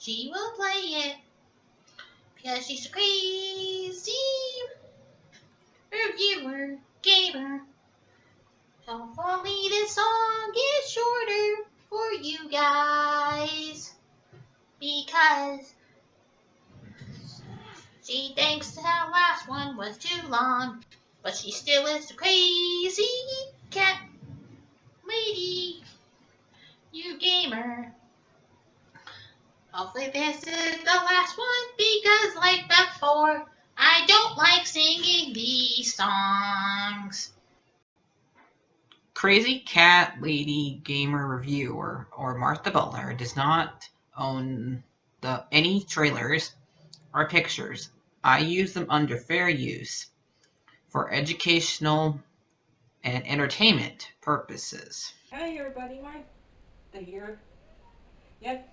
she will play it because she's a crazy reviewer, gamer. Hopefully this song is shorter for you guys because she thinks the last one was too long, but she still is a crazy cat lady, you gamer. Hopefully this is the last one because like before, I don't like singing these songs. CrazyCatLady Gamer Reviewer or Martha Butler does not own any trailers or pictures. I use them under fair use for educational and entertainment purposes. Hey everybody, Martha here. Yes,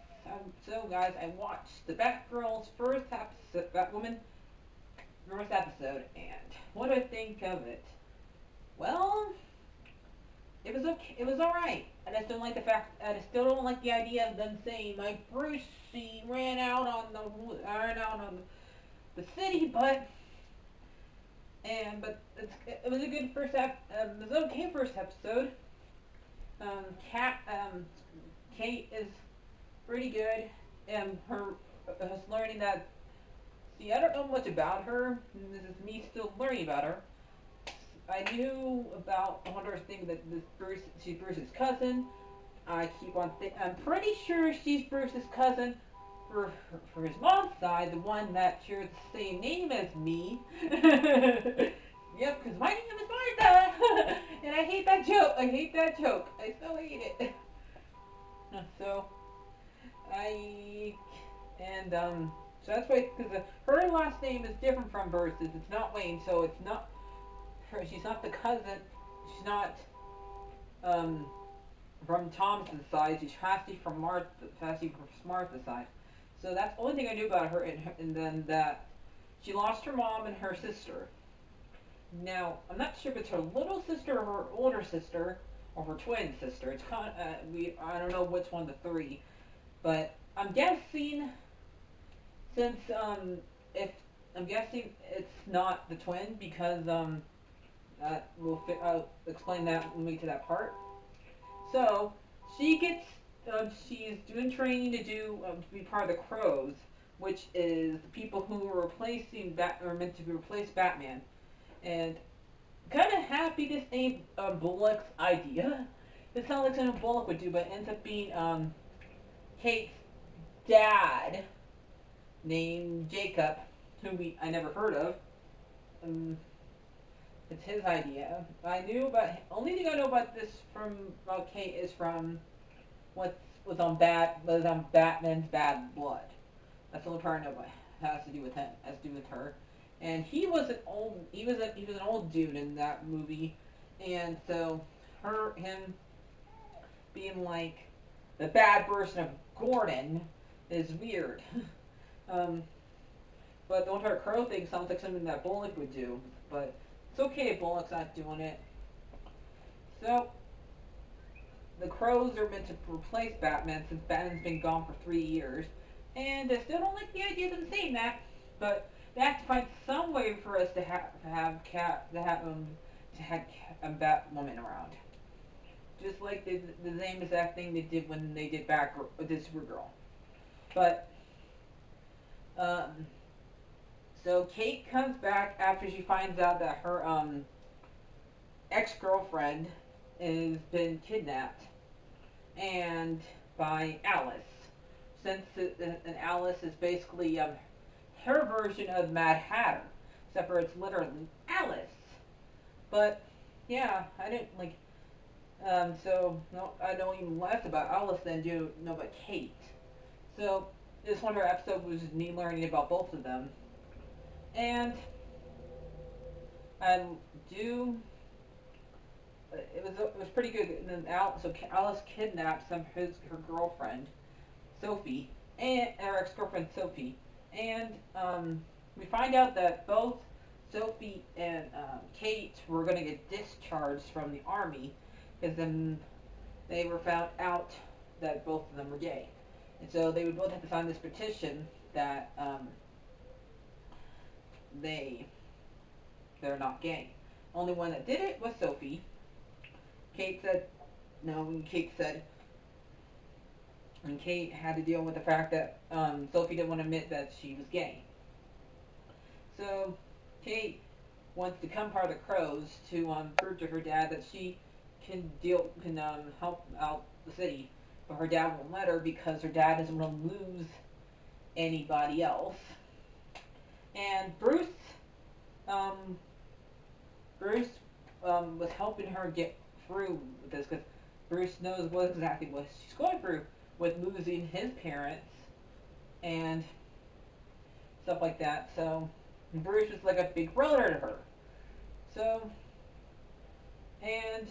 so guys, I watched the Batgirl's first episode, Batwoman first episode, and what do I think of it? Well, it was okay. It was all right. I just don't like the fact. I still don't like the idea of them saying like Bruce he ran out on the city, but it was a good first it was an okay first episode. Cat Kate is pretty good, and her was learning that. See, I don't know much about her. This is me still learning about her. I knew about Hunter's thing that she's Bruce's cousin. I'm pretty sure she's Bruce's cousin for his mom's side, the one that shares the same name as me. Yep, because my name is Martha, and I hate that joke. I hate that joke. I so hate it. So I and so that's why because her last name is different from Bruce's. It's not Wayne, so it's not her. She's not the cousin. She's not um from Thompson's side. She has to be from Martha's side. So that's the only thing I knew about her, and then that she lost her mom and her sister. Now I'm not sure if it's her little sister or her older sister or her twin sister. It's kind of, I don't know which one of the three, but I'm guessing since if I'm guessing it's not the twin because I'll explain that when we get to that part. So she's doing training to be part of the Crows, which is the people who are meant to replace Batman, and kind of happy this ain't Bullock's idea. It sounds like something Bullock would do, but it ends up being Kate's dad, named Jacob, who I never heard of. It's his idea. Only thing I know about this about Kate is from what was on Batman's Bad Blood. That's the only part I know about. Has to do with him. Has to do with her. And he was an old dude in that movie, and so him being like the bad version of Gordon is weird. But the entire Crow thing sounds like something that Bullock would do, but it's okay if Bullock's not doing it. So the Crows are meant to replace Batman since Batman's been gone for 3 years, and I still don't like the idea of them saying that, but they have to find some way for us to have Batwoman around. Just like the same exact thing they did when they did Supergirl. But so Kate comes back after she finds out that her ex-girlfriend has been kidnapped and by Alice. And Alice is basically her version of Mad Hatter, except for it's literally Alice. But yeah, I didn't like. So no, I know even less about Alice than do know about Kate. So this one of her episodes was me learning about both of them, and I do. It was pretty good. And then Alice kidnaps her girlfriend, Sophie, and her ex-girlfriend Sophie, and we find out that both Sophie and Kate were going to get discharged from the army because then they were found out that both of them were gay. And so they would both have to sign this petition that they're not gay. Only one that did it was Sophie. Kate said no, and Kate had to deal with the fact that Sophie didn't want to admit that she was gay. So Kate wants to become part of the Crows to prove to her dad that she can help out the city, but her dad won't let her because her dad doesn't want to lose anybody else. And Bruce was helping her get through with this because Bruce knows exactly what she's going through with losing his parents and stuff like that. So Bruce is like a big brother to her. So, and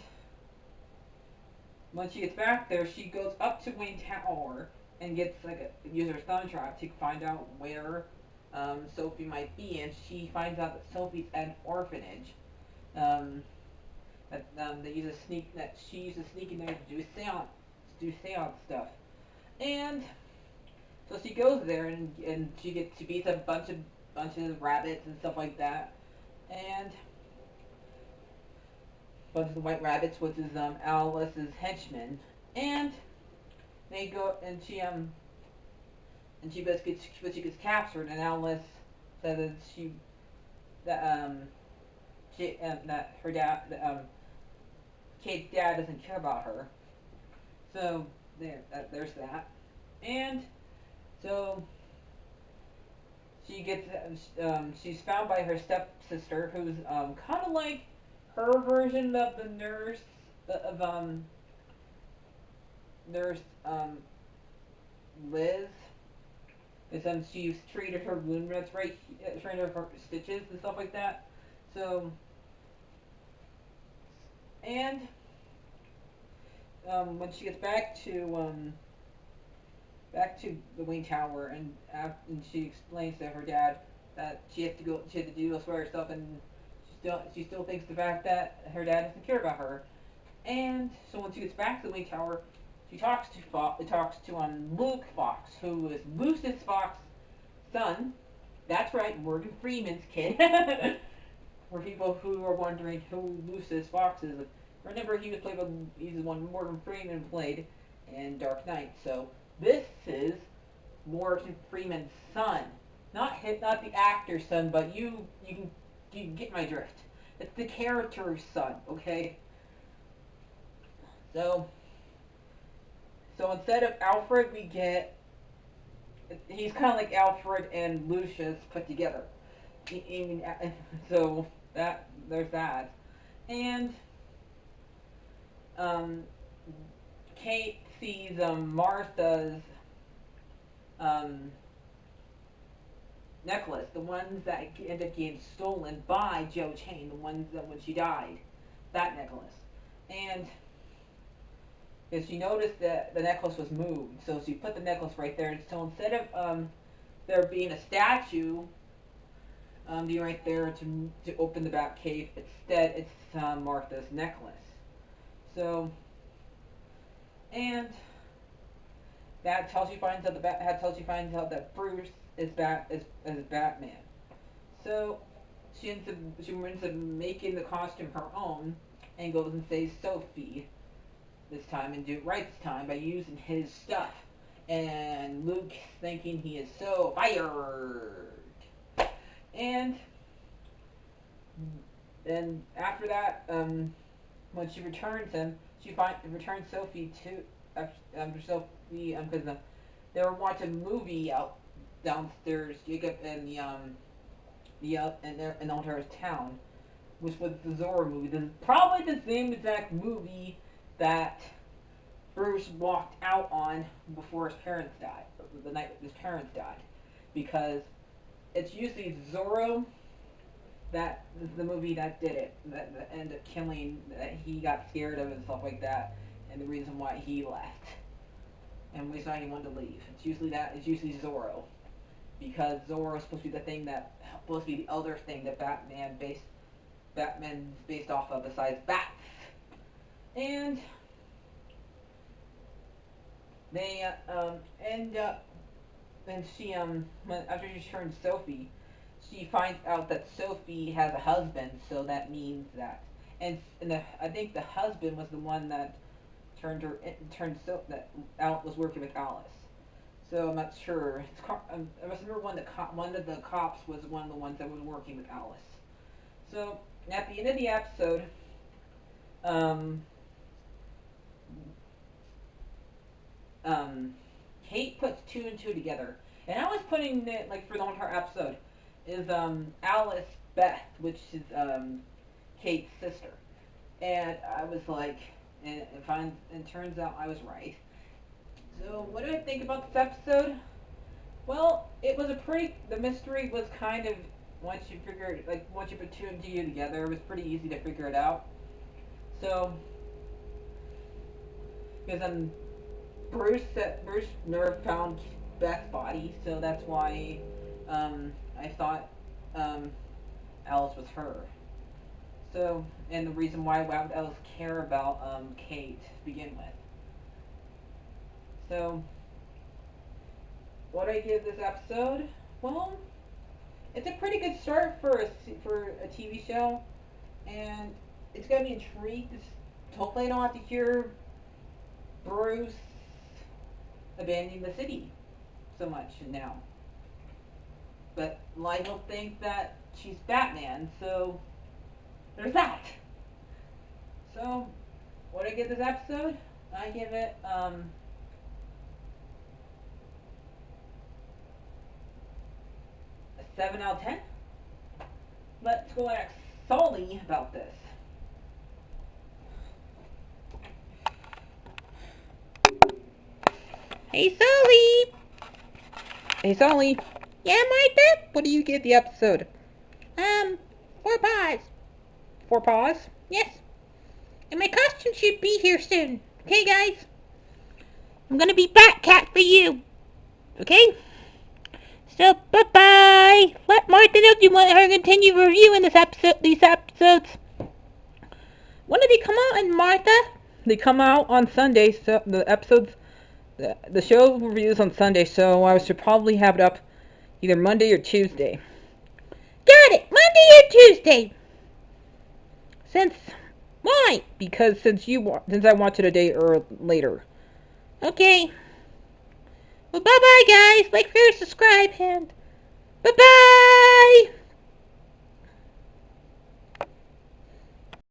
when she gets back there, she goes up to Wayne Tower and gets use her thumb trap to find out where Sophie might be, and she finds out that Sophie's at an orphanage. She uses sneak in there to do seance stuff, and so she goes there and she beats up a bunch of rabbits and stuff like that, and a bunch of the white rabbits, which is Alice's henchmen, and they go and she gets captured, and Alice says that her dad Kate's dad doesn't care about her. So there's that, and so she's found by her stepsister, who's kind of like her version of the nurse Liz. Because she's treated her wound reds right, treated her stitches and stuff like that. So, and when she gets back to the Wayne Tower, and she explains to her dad that she had to do this by herself, and she still thinks the fact that her dad doesn't care about her. And so when she gets back to the Wayne Tower, she talks to Luke Fox, who is Lucius Fox's son. That's right, Morgan Freeman's kid. For people who are wondering who Lucius Fox is, remember he's the one Morgan Freeman played in Dark Knight. So this is Morgan Freeman's son, not the actor's son, but you can get my drift. It's the character's son, okay? So instead of Alfred, he's kind of like Alfred and Lucius put together. So there's that. And Kate sees Martha's necklace, the ones that ended up getting stolen by Joe Chain, the ones that when she died, that necklace. And because she noticed that the necklace was moved, so she put the necklace right there. And so instead of there being a statue being right there to open the Bat Cave, instead it's Martha's necklace. So, and that's how she finds out that Bruce is Batman. So she ends up making the costume her own, and goes and saves Sophie this time, and do it right this time by using his stuff. And Luke thinking he is so fired. And then after that, when she returns him, she returns Sophie to after Sophie because they were watching a movie out downstairs, Jacob and in Altair's town, which was the Zorro movie. Probably the same exact movie that Bruce walked out on before his parents died, the night his parents died, because it's usually Zorro that is the movie that did it, that ended up killing, that he got scared of and stuff like that, and the reason why he left, and the reason why he wanted to leave. It's usually Zorro, because Zorro is supposed to be the other thing that Batman's based off of besides bats. And they end up, and she after she turns Sophie, she finds out that Sophie has a husband, so that means that, and I think the husband was the one that that Al was working with Alice. So I'm not sure. I must remember one of the cops was one of the ones that was working with Alice. So at the end of the episode, um, Kate puts two and two together, and I was putting it like for the entire episode is Alice Beth, which is Kate's sister, and I was like, and turns out I was right. So what do I think about this episode? Well, it was the mystery was kind of, once you put two and two together, it was pretty easy to figure it out. So, because Bruce never found Beth's body, so that's why, I thought, Alice was her. So, and the reason why would Alice care about, Kate to begin with. So, what do I give this episode? Well, it's a pretty good start for a TV show, and it's gonna be intrigued. Hopefully, I don't have to hear Bruce abandoning the city so much now. But I don't think that she's Batman, so there's that. So, what do I give this episode? I give it a 7 out of 10. Let's go ask Sully about this. Hey, Sully! Hey, Sully. Yeah, Martha? What do you give the episode? 4 paws. 4 paws? Yes. And my costume should be here soon. Okay, guys? I'm gonna be Batcat for you. Okay? So, bye-bye. Let Martha know if you want her to continue reviewing these episodes. When do they come out, and Martha? They come out on Sunday, so the show reviews on Sunday, so I should probably have it up either Monday or Tuesday. Got it! Monday or Tuesday. Why? Because since I watched it a day later. Okay. Well, bye-bye, guys. Like, share, subscribe, and